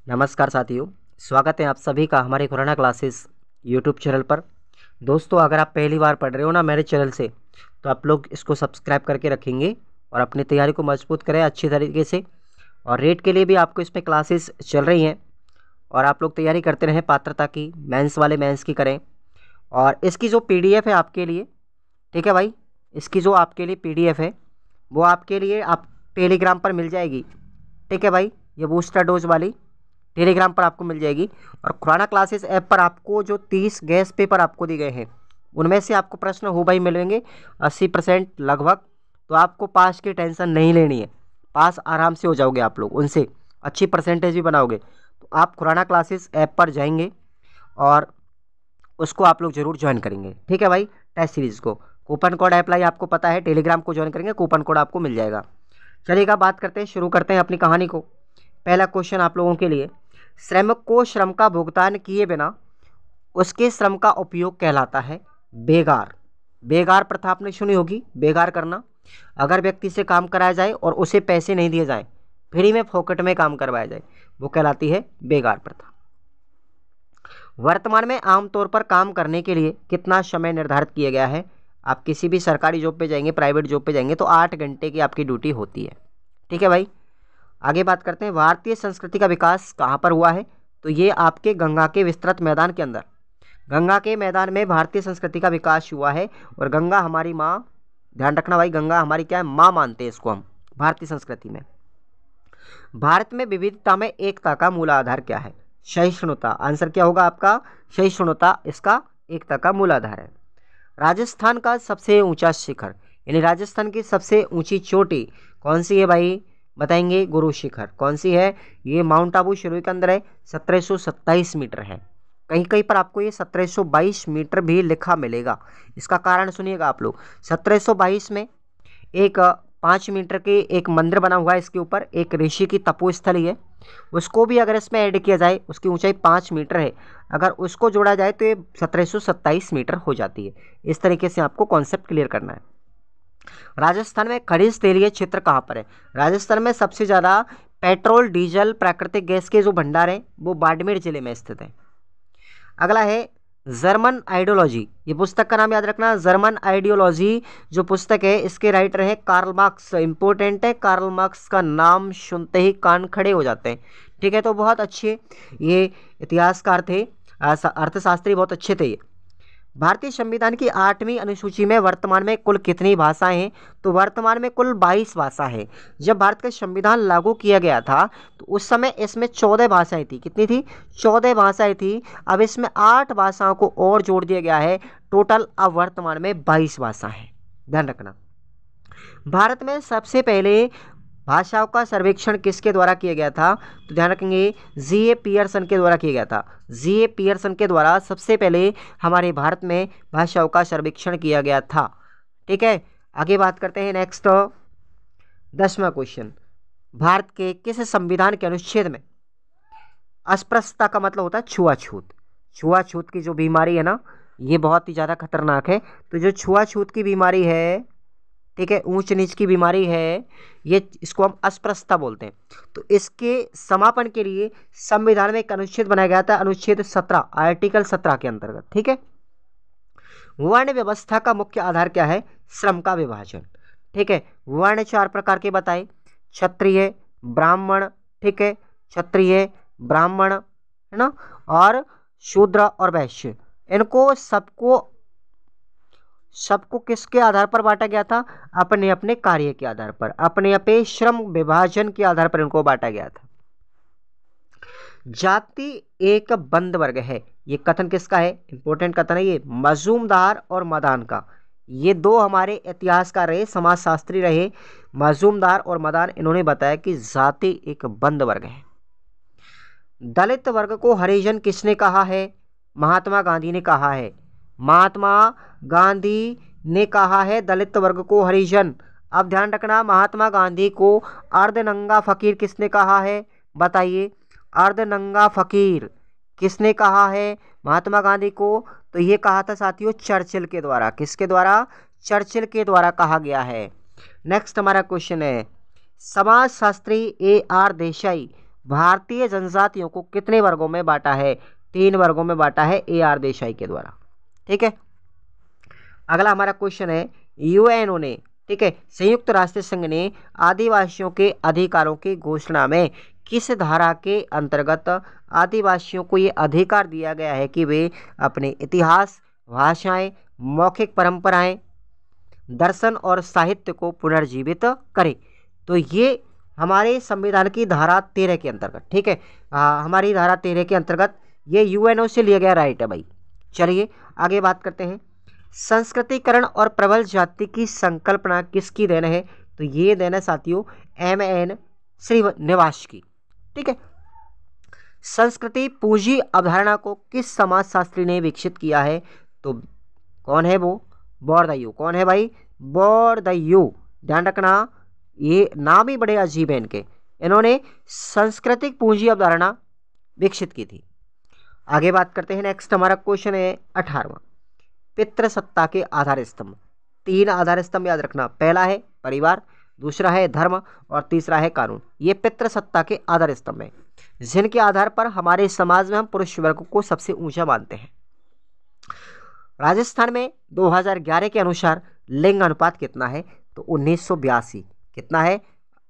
नमस्कार साथियों, स्वागत है आप सभी का हमारे खुराना क्लासेस यूट्यूब चैनल पर। दोस्तों, अगर आप पहली बार पढ़ रहे हो ना मेरे चैनल से, तो आप लोग इसको सब्सक्राइब करके रखेंगे और अपनी तैयारी को मजबूत करें अच्छी तरीके से। और रेट के लिए भी आपको इसमें क्लासेस चल रही हैं और आप लोग तैयारी करते रहें पात्रता की, मेंस वाले मेंस की करें। और इसकी जो PDF है आपके लिए, ठीक है भाई, इसकी जो आपके लिए PDF है वो आपके लिए आप टेलीग्राम पर मिल जाएगी। ठीक है भाई, ये बूस्टर डोज वाली टेलीग्राम पर आपको मिल जाएगी। और खुराना क्लासेस ऐप पर आपको जो 30 गैस पेपर आपको दिए गए हैं उनमें से आपको प्रश्न हो भाई मिलेंगे 80% लगभग। तो आपको पास की टेंशन नहीं लेनी है, पास आराम से हो जाओगे आप लोग, उनसे अच्छी परसेंटेज भी बनाओगे। तो आप खुराना क्लासेस ऐप पर जाएंगे और उसको आप लोग ज़रूर ज्वाइन करेंगे। ठीक है भाई, टेस्ट सीरीज़ को कूपन कोड अप्लाई आपको पता है, टेलीग्राम को ज्वाइन करेंगे, कूपन कोड आपको मिल जाएगा। चलिएगा बात करते हैं, शुरू करते हैं अपनी कहानी को। पहला क्वेश्चन आप लोगों के लिए, श्रमिक को श्रम का भुगतान किए बिना उसके श्रम का उपयोग कहलाता है बेगार। बेगार प्रथा आपने सुनी होगी, बेगार करना। अगर व्यक्ति से काम कराया जाए और उसे पैसे नहीं दिए जाए, फ्री में फोकट में काम करवाया जाए, वो कहलाती है बेगार प्रथा। वर्तमान में आमतौर पर काम करने के लिए कितना समय निर्धारित किया गया है? आप किसी भी सरकारी जॉब पे जाएंगे, प्राइवेट जॉब पे जाएंगे तो 8 घंटे की आपकी ड्यूटी होती है। ठीक है भाई, आगे बात करते हैं। भारतीय संस्कृति का विकास कहाँ पर हुआ है? तो ये आपके गंगा के विस्तृत मैदान के अंदर, गंगा के मैदान में भारतीय संस्कृति का विकास हुआ है। और गंगा हमारी माँ, ध्यान रखना भाई, गंगा हमारी क्या है? माँ मानते हैं इसको हम भारतीय संस्कृति में। भारत में विविधता में एकता का मूल आधार क्या है? सहिष्णुता। आंसर क्या होगा आपका? सहिष्णुता इसका एकता का मूल आधार है। राजस्थान का सबसे ऊंचा शिखर, यानी राजस्थान की सबसे ऊंची चोटी कौन सी है भाई? बताएंगे, गुरु शिखर। कौन सी है? ये माउंट आबू शुरू के अंदर है, 1727 मीटर है। कहीं कहीं पर आपको ये 1722 मीटर भी लिखा मिलेगा। इसका कारण सुनिएगा आप लोग। 1722 में एक 5 मीटर के एक मंदिर बना हुआ है, इसके ऊपर एक ऋषि की तपोस्थली है, उसको भी अगर इसमें ऐड किया जाए, उसकी ऊंचाई 5 मीटर है, अगर उसको जोड़ा जाए तो ये 1727 मीटर हो जाती है। इस तरीके से आपको कॉन्सेप्ट क्लियर करना है। राजस्थान में खनिज तेलीय क्षेत्र कहाँ पर है? राजस्थान में सबसे ज़्यादा पेट्रोल, डीजल, प्राकृतिक गैस के जो भंडार हैं वो बाड़मेर जिले में स्थित है। अगला है जर्मन आइडियोलॉजी। ये पुस्तक का नाम याद रखना, जर्मन आइडियोलॉजी जो पुस्तक है इसके राइटर हैं कार्ल मार्क्स। इंपॉर्टेंट है, कार्ल मार्क्स का नाम सुनते ही कान खड़े हो जाते हैं। ठीक है, तो बहुत अच्छे ये इतिहासकार थे, अर्थशास्त्री बहुत अच्छे थे ये। भारतीय संविधान की 8वीं अनुसूची में वर्तमान में कुल कितनी भाषाएं हैं? तो वर्तमान में कुल 22 भाषा है। जब भारत का संविधान लागू किया गया था तो उस समय इसमें 14 भाषाएं थी। कितनी थी? 14 भाषाएं थी। अब इसमें 8 भाषाओं को और जोड़ दिया गया है। टोटल अब वर्तमान में 22 भाषा है। ध्यान रखना। भारत में सबसे पहले भाषाओं का सर्वेक्षण किसके द्वारा किया गया था? तो ध्यान रखेंगे, G.A. पियर्सन के द्वारा किया गया था। G.A. पियर्सन के द्वारा सबसे पहले हमारे भारत में भाषाओं का सर्वेक्षण किया गया था। ठीक है, आगे बात करते हैं। नेक्स्ट 10वां क्वेश्चन, भारत के किस संविधान के अनुच्छेद में अस्पृश्यता का मतलब होता है छुआछूत? छुआछूत की जो बीमारी है ना, ये बहुत ही ज़्यादा खतरनाक है। तो जो छुआछूत की बीमारी है, ठीक है, ऊंच नीच की बीमारी है, ये इसको हम अस्पृश्यता बोलते हैं। तो इसके समापन के लिए संविधान में एक अनुच्छेद बनाया गया था, अनुच्छेद 17, आर्टिकल 17 के अंतर्गत। ठीक है, वर्ण व्यवस्था का मुख्य आधार क्या है? श्रम का विभाजन। ठीक है, वर्ण 4 प्रकार के बताए, क्षत्रिय, ब्राह्मण, ठीक है, क्षत्रिय, ब्राह्मण, है ना, और शूद्र और वैश्य। इनको सबको किसके आधार पर बांटा गया था? अपने अपने कार्य के आधार पर, अपने अपने श्रम विभाजन के आधार पर इनको बांटा गया था। जाति एक बंद वर्ग है, ये कथन किसका है? इंपॉर्टेंट कथन है ये, मजूमदार और मदान का। ये दो हमारे इतिहासकार रहे, समाजशास्त्री रहे, मजूमदार और मदान। इन्होंने बताया कि जाति एक बंद वर्ग है। दलित वर्ग को हरिजन किसने कहा है? महात्मा गांधी ने कहा है। महात्मा गांधी ने कहा है दलित वर्ग को हरिजन। अब ध्यान रखना, महात्मा गांधी को अर्धनंगा फकीर किसने कहा है? बताइए, अर्धनंगा फकीर किसने कहा है महात्मा गांधी को? तो ये कहा था साथियों चर्चिल के द्वारा। किसके द्वारा? चर्चिल के द्वारा कहा गया है। नेक्स्ट हमारा क्वेश्चन है, समाजशास्त्री A.R. देसाई भारतीय जनजातियों को कितने वर्गों में बांटा है? 3 वर्गों में बांटा है AR देसाई के द्वारा। ठीक है, अगला हमारा क्वेश्चन है, यूएनओ ने, ठीक है, संयुक्त राष्ट्र संघ ने आदिवासियों के अधिकारों की घोषणा में किस धारा के अंतर्गत आदिवासियों को ये अधिकार दिया गया है कि वे अपने इतिहास, भाषाएं, मौखिक परंपराएं, दर्शन और साहित्य को पुनर्जीवित करें? तो ये हमारे संविधान की धारा 13 के अंतर्गत, ठीक है, हमारी धारा 13 के अंतर्गत ये यूएनओ से लिया गया राइट है भाई। चलिए आगे बात करते हैं, संस्कृतिकरण और प्रबल जाति की संकल्पना किसकी देन है? तो ये देन है साथियों MN श्रीनिवास की। ठीक है, संस्कृति पूंजी अवधारणा को किस समाजशास्त्री ने विकसित किया है? तो कौन है वो? बौरदयू। कौन है भाई? बौरदयू। ध्यान रखना, ये नाम ही बड़े अजीब है इनके। इन्होंने सांस्कृतिक पूंजी अवधारणा विकसित की थी। आगे बात करते हैं, नेक्स्ट हमारा क्वेश्चन है 18वां, पितृसत्ता के आधार स्तंभ। 3 आधार स्तंभ याद रखना, पहला है परिवार, दूसरा है धर्म और तीसरा है कानून। ये पितृसत्ता के आधार स्तंभ है जिनके आधार पर हमारे समाज में हम पुरुष वर्ग को सबसे ऊंचा मानते हैं। राजस्थान में 2011 के अनुसार लिंग अनुपात कितना है? तो 1982। कितना है?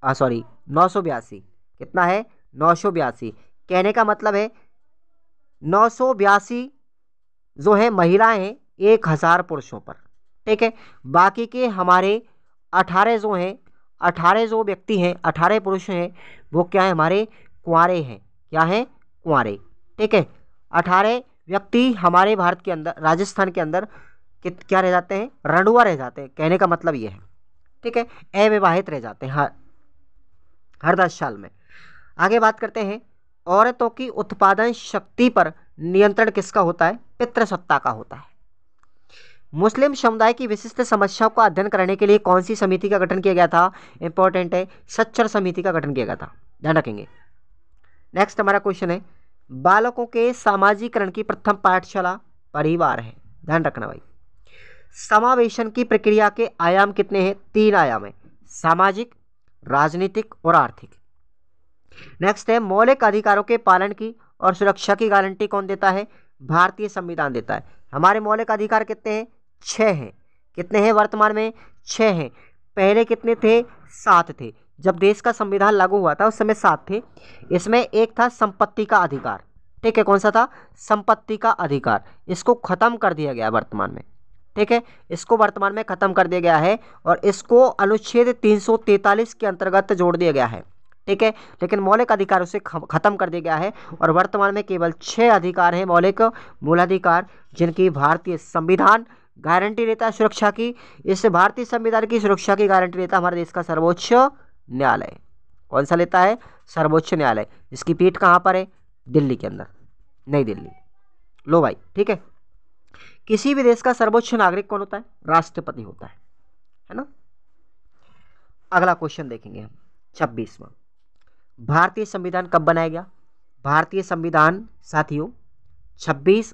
982। कितना है? 982। कहने का मतलब है 982 जो है महिलाएं हैं 1000 पुरुषों पर। ठीक है, बाकी के हमारे 18 जो हैं, 18 जो व्यक्ति हैं, 18 पुरुष हैं, वो क्या है? हमारे कुंवारे हैं। क्या हैं? कुंवारे। ठीक है, 18 व्यक्ति हमारे भारत के अंदर, राजस्थान के अंदर क्या रह जाते हैं? रणुआ रह जाते हैं। कहने का मतलब ये है, ठीक है, अविवाहित रह जाते हैं हर 10 साल में। आगे बात करते हैं, औरतों की उत्पादन शक्ति पर नियंत्रण किसका होता है? पितृसत्ता का होता है। मुस्लिम समुदाय की विशिष्ट समस्याओं का अध्ययन करने के लिए कौन सी समिति का गठन किया गया था? इंपॉर्टेंट है, सच्चर समिति का गठन किया गया था, ध्यान रखेंगे। नेक्स्ट हमारा क्वेश्चन है, बालकों के सामाजिकरण की प्रथम पाठशाला परिवार है। ध्यान रखना भाई। समावेशन की प्रक्रिया के आयाम कितने हैं? 3 आयाम है, सामाजिक, राजनीतिक और आर्थिक। नेक्स्ट है, मौलिक अधिकारों के पालन की और सुरक्षा की गारंटी कौन देता है? भारतीय संविधान देता है। हमारे मौलिक अधिकार कितने हैं? 6 हैं। कितने हैं वर्तमान में? 6 हैं। पहले कितने थे? 7 थे। जब देश का संविधान लागू हुआ था उस समय 7 थे। इसमें एक था संपत्ति का अधिकार। ठीक है, कौन सा था? संपत्ति का अधिकार। इसको खत्म कर दिया गया वर्तमान में। ठीक है, इसको वर्तमान में खत्म कर दिया गया है और इसको अनुच्छेद 343 के अंतर्गत जोड़ दिया गया है। ठीक है, लेकिन मौलिक अधिकारों से खत्म कर दिया गया है और वर्तमान में केवल 6 अधिकार हैं मौलिक मूलाधिकार, जिनकी भारतीय संविधान गारंटी देता है सुरक्षा की। इस भारतीय संविधान की सुरक्षा की गारंटी देता है हमारे देश का सर्वोच्च न्यायालय। कौन सा लेता है? सर्वोच्च न्यायालय, जिसकी पीठ कहाँ पर है? दिल्ली के अंदर, नई दिल्ली। लो भाई, ठीक है। किसी भी देश का सर्वोच्च नागरिक कौन होता है? राष्ट्रपति होता है ना। अगला क्वेश्चन देखेंगे हम, 26वां, भारतीय संविधान कब बनाया गया? भारतीय संविधान साथियों 26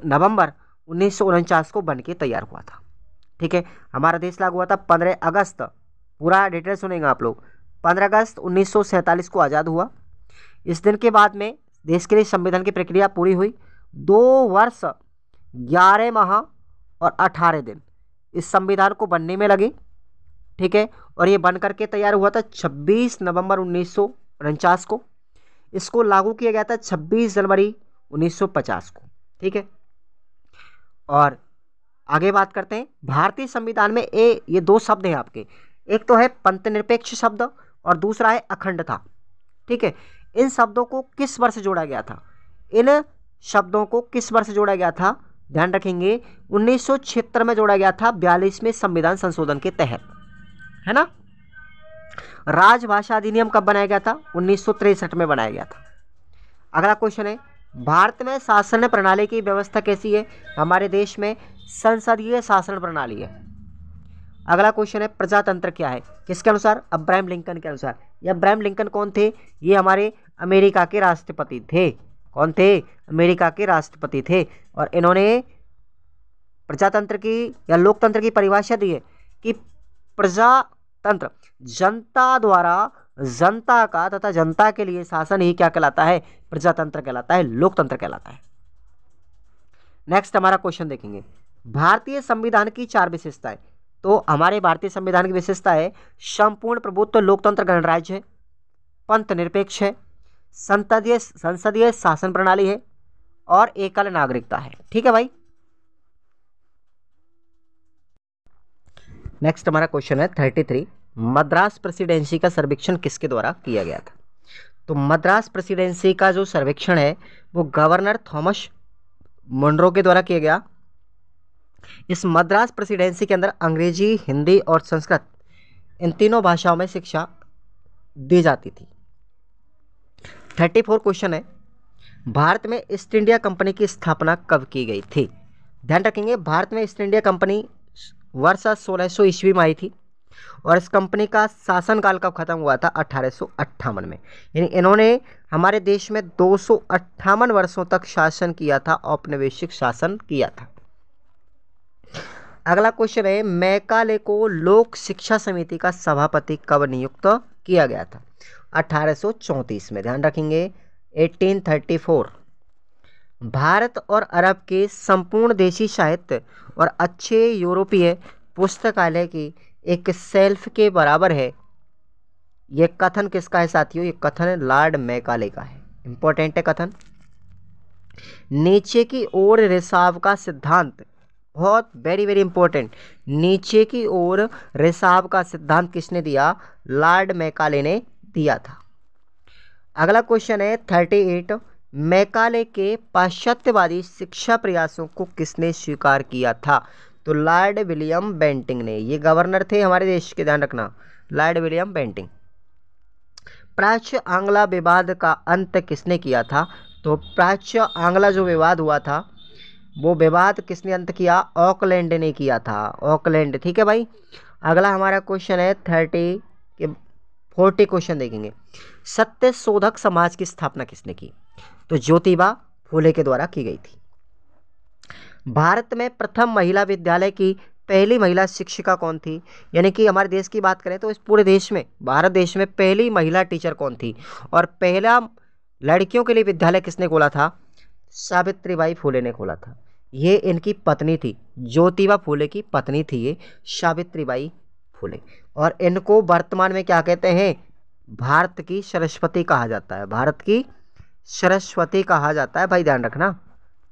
नवंबर 1949 को बन के तैयार हुआ था। ठीक है, हमारा देश लागू हुआ था 15 अगस्त, पूरा डिटेल सुनेंगे आप लोग। 15 अगस्त 1947 को आज़ाद हुआ। इस दिन के बाद में देश के लिए संविधान की प्रक्रिया पूरी हुई। 2 वर्ष 11 माह और 18 दिन इस संविधान को बनने में लगे। ठीक है, और ये बन करके तैयार हुआ था 26 नवंबर 1949 को। इसको लागू किया गया था 26 जनवरी 1950 को। ठीक है, और आगे बात करते हैं, भारतीय संविधान में ये 2 शब्द हैं आपके, एक तो है पंथनिरपेक्ष शब्द और दूसरा है अखंडता। ठीक है, इन शब्दों को किस वर्ष जोड़ा गया था? इन शब्दों को किस वर्ष जोड़ा गया था? ध्यान रखेंगे, 1976 में जोड़ा गया था, 42वें संविधान संशोधन के तहत, है ना। राजभाषा अधिनियम कब बनाया गया था? 1963 में बनाया गया था। अगला क्वेश्चन है, भारत में शासन प्रणाली की व्यवस्था कैसी है? हमारे देश में संसदीय शासन प्रणाली है। अगला क्वेश्चन है, प्रजातंत्र क्या है? किसके अनुसार? अब्राहम लिंकन के अनुसार। ये अब्राहम लिंकन कौन थे? ये हमारे अमेरिका के राष्ट्रपति थे। कौन थे? अमेरिका के राष्ट्रपति थे। और इन्होंने प्रजातंत्र की या लोकतंत्र की परिभाषा दी है कि प्रजातंत्र जनता द्वारा जनता का तथा जनता के लिए शासन ही क्या कहलाता है? प्रजातंत्र कहलाता है, लोकतंत्र कहलाता है। नेक्स्ट हमारा क्वेश्चन देखेंगे, भारतीय संविधान की 4 विशेषताएं। तो हमारे भारतीय संविधान की विशेषता है संपूर्ण प्रभुत्व, लोकतंत्र, गणराज्य है, पंथ निरपेक्ष है, संसदीय शासन प्रणाली है और एकल नागरिकता है। ठीक है भाई। नेक्स्ट हमारा क्वेश्चन है 33, मद्रास प्रेसिडेंसी का सर्वेक्षण किसके द्वारा किया गया था? तो मद्रास प्रेसिडेंसी का जो सर्वेक्षण है वो गवर्नर थॉमस मुनरो के द्वारा किया गया। इस मद्रास प्रेसिडेंसी के अंदर अंग्रेजी, हिंदी और संस्कृत इन तीनों भाषाओं में शिक्षा दी जाती थी। 34 क्वेश्चन है, भारत में ईस्ट इंडिया कंपनी की स्थापना कब की गई थी? ध्यान रखेंगे, भारत में ईस्ट इंडिया कंपनी वर्ष 1600 ईस्वी में आई थी और इस कंपनी का शासनकाल कब खत्म हुआ था? 1858 में। यानी इन्होंने हमारे देश में 258 वर्षों तक शासन किया था, औपनिवेशिक शासन किया था। अगला क्वेश्चन है, मैकाले को लोक शिक्षा समिति का सभापति कब नियुक्त किया गया था? 1834 में। ध्यान रखेंगे 1834। भारत और अरब के संपूर्ण देशी साहित्य और अच्छे यूरोपीय पुस्तकालय की एक शेल्फ के बराबर है। यह कथन किसका है साथियों? ये कथन लॉर्ड मैकाले का है। इंपॉर्टेंट है कथन। नीचे की ओर रिसाव का सिद्धांत, बहुत वेरी वेरी इंपॉर्टेंट, नीचे की ओर रिसाव का सिद्धांत किसने दिया? लॉर्ड मैकाले ने दिया था। अगला क्वेश्चन है 38, मैकाले के पाश्चात्यवादी शिक्षा प्रयासों को किसने स्वीकार किया था? तो लॉर्ड विलियम बेंटिंग ने। ये गवर्नर थे हमारे देश के, ध्यान रखना, लॉर्ड विलियम बेंटिंग। प्राच्य आंग्ला विवाद का अंत किसने किया था? तो प्राच्य आंग्ला जो विवाद हुआ था वो विवाद किसने अंत किया? ऑकलैंड ने किया था, ऑकलैंड। ठीक है भाई। अगला हमारा क्वेश्चन है 40 क्वेश्चन देखेंगे, सत्य शोधक समाज की स्थापना किसने की? तो ज्योतिबा फुले के द्वारा की गई थी। भारत में प्रथम महिला विद्यालय की पहली महिला शिक्षिका कौन थी? यानी कि हमारे देश की बात करें तो इस पूरे देश में, भारत देश में पहली महिला टीचर कौन थी? और पहला लड़कियों के लिए विद्यालय किसने खोला था? सावित्रीबाई फुले ने खोला था। ये इनकी पत्नी थी, ज्योतिबा फुले की पत्नी थी ये सावित्रीबाई फुले। और इनको वर्तमान में क्या कहते हैं? भारत की सरस्वती कहा जाता है, भारत की सरस्वती कहा जाता है भाई, ध्यान रखना।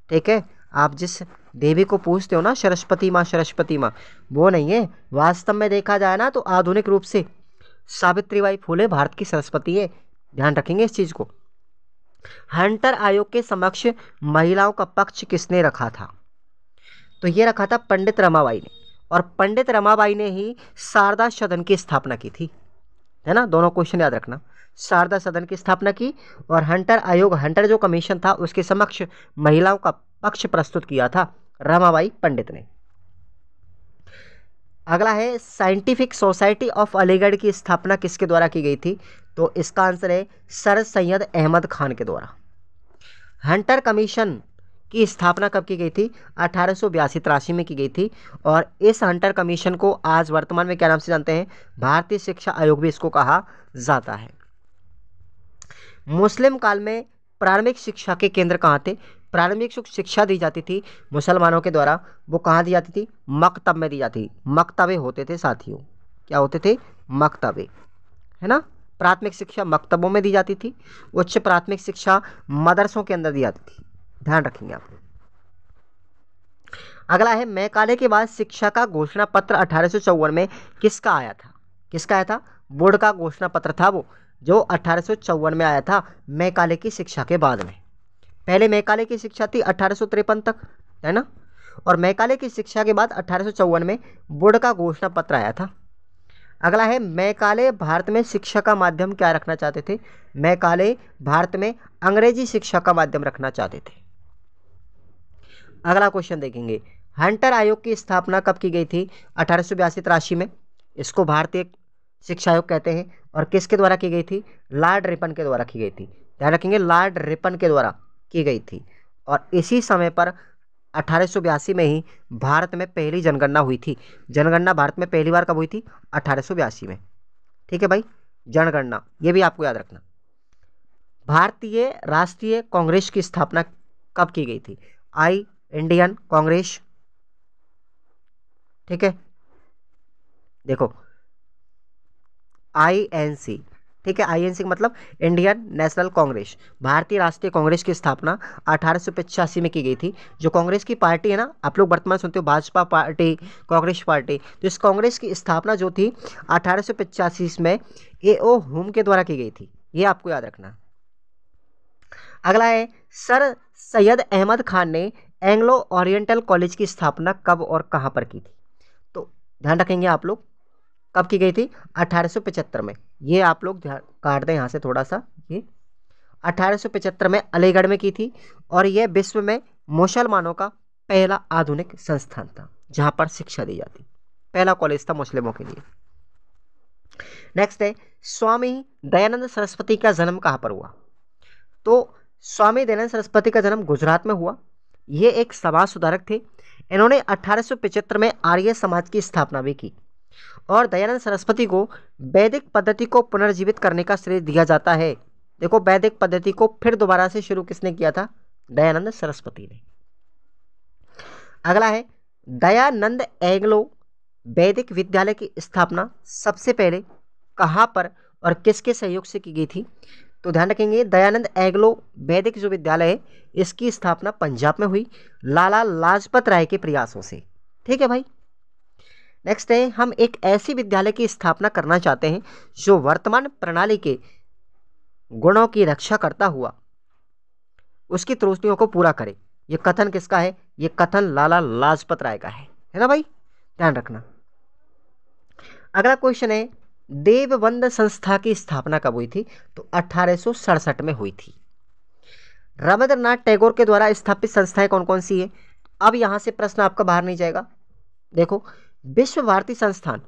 ठीक है। आप जिस देवी को पूछते हो ना सरस्वती माँ, वो नहीं है। वास्तव में देखा जाए ना तो आधुनिक रूप से सावित्रीबाई फुले भारत की सरस्वती है, ध्यान रखेंगे इस चीज को। हंटर आयोग के समक्ष महिलाओं का पक्ष किसने रखा था? तो ये रखा था पंडित रमाबाई ने। और पंडित रमाबाई ने ही शारदा सदन की स्थापना की थी, है ना। दोनों क्वेश्चन याद रखना। शारदा सदन की स्थापना की और हंटर आयोग, हंटर जो कमीशन था उसके समक्ष महिलाओं का पक्ष प्रस्तुत किया था रमाबाई पंडित ने। अगला है, साइंटिफिक सोसाइटी ऑफ अलीगढ़ की स्थापना किसके द्वारा की गई थी? तो इसका आंसर है सर सैयद अहमद खान के द्वारा। हंटर कमीशन की स्थापना कब की गई थी? 1882-83 में की गई थी। और इस हंटर कमीशन को आज वर्तमान में क्या नाम से जानते हैं? भारतीय शिक्षा आयोग भी इसको कहा जाता है। मुस्लिम काल में प्रारंभिक शिक्षा के केंद्र कहाँ थे? प्रारंभिक शिक्षा दी जाती थी मुसलमानों के द्वारा, वो कहाँ दी जाती थी? मकतब में दी जाती थी। मकतबे होते थे साथियों, क्या होते थे? मकतबे, है ना। प्राथमिक शिक्षा मकतबों में दी जाती थी, उच्च प्राथमिक शिक्षा मदरसों के अंदर दी जाती थी, ध्यान रखेंगे आप। अगला है, मैकाले के बाद शिक्षा का घोषणा पत्र 1854 में किसका आया था? किसका आया था? बोर्ड का घोषणा पत्र था वो, जो 1854 में आया था मैकाले की शिक्षा के बाद में। पहले मैकाले की शिक्षा थी 1853 तक, है ना। और मैकाले की शिक्षा के बाद 1854 में बोर्ड का घोषणा पत्र आया था। अगला है, मैकाले भारत में शिक्षा का माध्यम क्या रखना चाहते थे? मैकाले भारत में अंग्रेजी शिक्षा का माध्यम रखना चाहते थे। अगला क्वेश्चन देखेंगे, हंटर आयोग की स्थापना कब की गई थी? 1882-83 में। इसको भारतीय शिक्षा आयोग कहते हैं। और किसके द्वारा की गई थी? लॉर्ड रिपन के द्वारा की गई थी, ध्यान रखेंगे, लॉर्ड रिपन के द्वारा की गई थी। और इसी समय पर 1882 में ही भारत में पहली जनगणना हुई थी। जनगणना भारत में पहली बार कब हुई थी? 1882 में। ठीक है भाई। जनगणना, ये भी आपको याद रखना। भारतीय राष्ट्रीय कांग्रेस की स्थापना कब की गई थी? आई इंडियन कांग्रेस, ठीक है, देखो INC, ठीक है, INC का मतलब इंडियन नेशनल कांग्रेस, भारतीय राष्ट्रीय कांग्रेस की स्थापना 1885 में की गई थी। जो कांग्रेस की पार्टी है ना, आप लोग वर्तमान सुनते हो भाजपा पार्टी, कांग्रेस पार्टी, तो इस कांग्रेस की स्थापना जो थी 1885 में A.O. हुम के द्वारा की गई थी, ये आपको याद रखना। अगला है सर सैयद अहमद खान ने एंग्लो ओरिएंटल कॉलेज की स्थापना कब और कहां पर की थी? तो ध्यान रखेंगे आप लोग, कब की गई थी? 1875 में। ये आप लोग काट दें यहाँ से थोड़ा सा, ये 1875 में अलीगढ़ में की थी, और यह विश्व में मुसलमानों का पहला आधुनिक संस्थान था जहां पर शिक्षा दी जाती, पहला कॉलेज था मुस्लिमों के लिए। नेक्स्ट है स्वामी दयानंद सरस्वती का जन्म कहां पर हुआ? तो स्वामी दयानंद सरस्वती का जन्म गुजरात में हुआ। ये एक समाज सुधारक थे। इन्होंने 1875 में आर्य समाज की स्थापना भी की, और दयानंद सरस्वती को वैदिक पद्धति को पुनर्जीवित करने का श्रेय दिया जाता है। देखो, वैदिक पद्धति को फिर दोबारा से शुरू किसने किया था? दयानंद सरस्वती ने। अगला है दयानंद एंग्लो वैदिक विद्यालय की स्थापना सबसे पहले कहां पर और किसके सहयोग से की गई थी? तो ध्यान रखेंगे, दयानंद एंग्लो वैदिक जो विद्यालय है इसकी स्थापना पंजाब में हुई, लाला लाजपत राय के प्रयासों से। ठीक है भाई। नेक्स्ट है हम एक ऐसी विद्यालय की स्थापना करना चाहते हैं जो वर्तमान प्रणाली के गुणों की रक्षा करता हुआ उसकी त्रुटियों को पूरा करे। ये कथन किसका है? ये कथन लाला लाजपत राय का है ना भाई, ध्यान रखना। अगला क्वेश्चन है देवबंद संस्था की स्थापना कब हुई थी? तो 1867 में हुई थी। रविंद्रनाथ टैगोर के द्वारा स्थापित संस्थाएं कौन कौन सी है? अब यहां से प्रश्न आपका बाहर नहीं जाएगा। देखो, विश्व भारती संस्थान,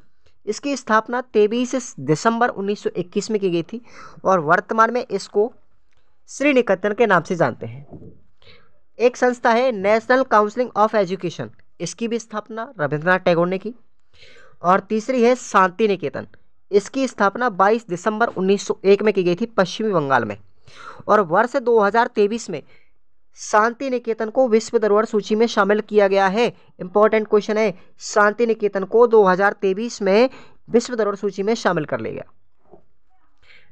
इसकी स्थापना 23 दिसंबर 1921 में की गई थी, और वर्तमान में इसको श्री निकेतन के नाम से जानते हैं। एक संस्था है नेशनल काउंसिल ऑफ एजुकेशन, इसकी भी स्थापना रविंद्रनाथ टैगोर ने की। और तीसरी है शांति निकेतन, इसकी स्थापना 22 दिसंबर 1901 में की गई थी पश्चिमी बंगाल में। और वर्ष 2023 में शांति निकेतन को विश्व धरोहर सूची में शामिल किया गया है। इंपॉर्टेंट क्वेश्चन है, शांति निकेतन को 2023 में विश्व धरोहर सूची में शामिल कर लिया गया।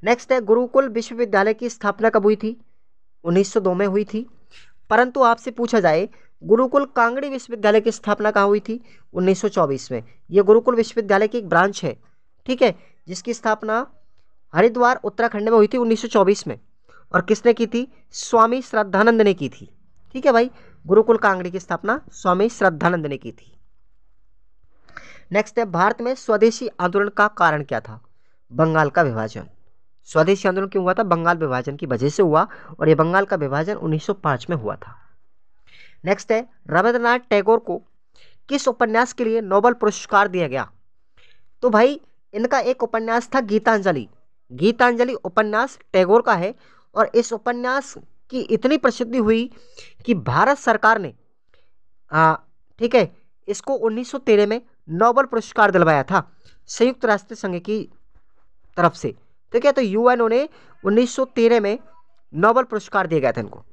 नेक्स्ट है गुरुकुल विश्वविद्यालय की स्थापना कब हुई थी? 1902 में हुई थी। परंतु आपसे पूछा जाए गुरुकुल कांगड़ी विश्वविद्यालय की स्थापना कहाँ हुई थी? 1924 में। यह गुरुकुल विश्वविद्यालय की एक ब्रांच है, ठीक है, जिसकी स्थापना हरिद्वार उत्तराखंड में हुई थी 1924 में। और किसने की थी? स्वामी श्रद्धानंद ने की थी। ठीक है भाई, गुरुकुल कांगड़ी की स्थापना स्वामी श्रद्धानंद ने की थी। नेक्स्ट है भारत में स्वदेशी आंदोलन का कारण क्या था? बंगाल का विभाजन। स्वदेशी आंदोलन क्यों हुआ था? बंगाल विभाजन की वजह से हुआ, और यह बंगाल का विभाजन 1905 में हुआ था। नेक्स्ट है रविंद्रनाथ टैगोर को किस उपन्यास के लिए नोबेल पुरस्कार दिया गया? तो भाई इनका एक उपन्यास था गीतांजलि। गीतांजलि उपन्यास टैगोर का है, और इस उपन्यास की इतनी प्रसिद्धि हुई कि भारत सरकार ने ठीक है इसको 1913 में नोबेल पुरस्कार दिलवाया था संयुक्त राष्ट्र संघ की तरफ से। ठीक है, तो यूएनओ ने 1913 में नोबेल पुरस्कार दिया गया था इनको।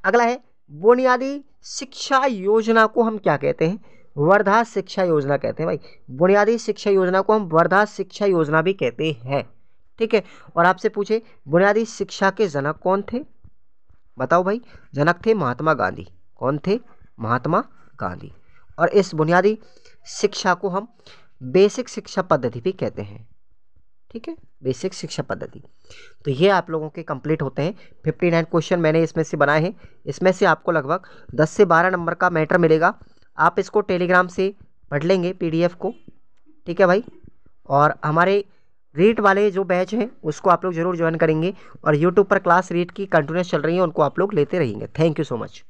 अगला है बुनियादी शिक्षा योजना को हम क्या कहते हैं? वर्धा शिक्षा योजना कहते हैं भाई। बुनियादी शिक्षा योजना को हम वर्धा शिक्षा योजना भी कहते हैं। ठीक है, और आपसे पूछे बुनियादी शिक्षा के जनक कौन थे? बताओ भाई। जनक थे महात्मा गांधी। कौन थे? महात्मा गांधी। और इस बुनियादी शिक्षा को हम बेसिक शिक्षा पद्धति भी कहते हैं। ठीक है, बेसिक शिक्षा पद्धति। तो ये आप लोगों के कंप्लीट होते हैं। 59 क्वेश्चन मैंने इसमें से बनाए हैं। इसमें से आपको लगभग 10 से 12 नंबर का मैटर मिलेगा। आप इसको टेलीग्राम से पढ़ लेंगे PDF को। ठीक है भाई, और हमारे रीट वाले जो बैच हैं उसको आप लोग जरूर ज्वाइन करेंगे, और यूट्यूब पर क्लास रीट की कंटिन्यूस चल रही है, उनको आप लोग लेते रहेंगे। Thank you so much.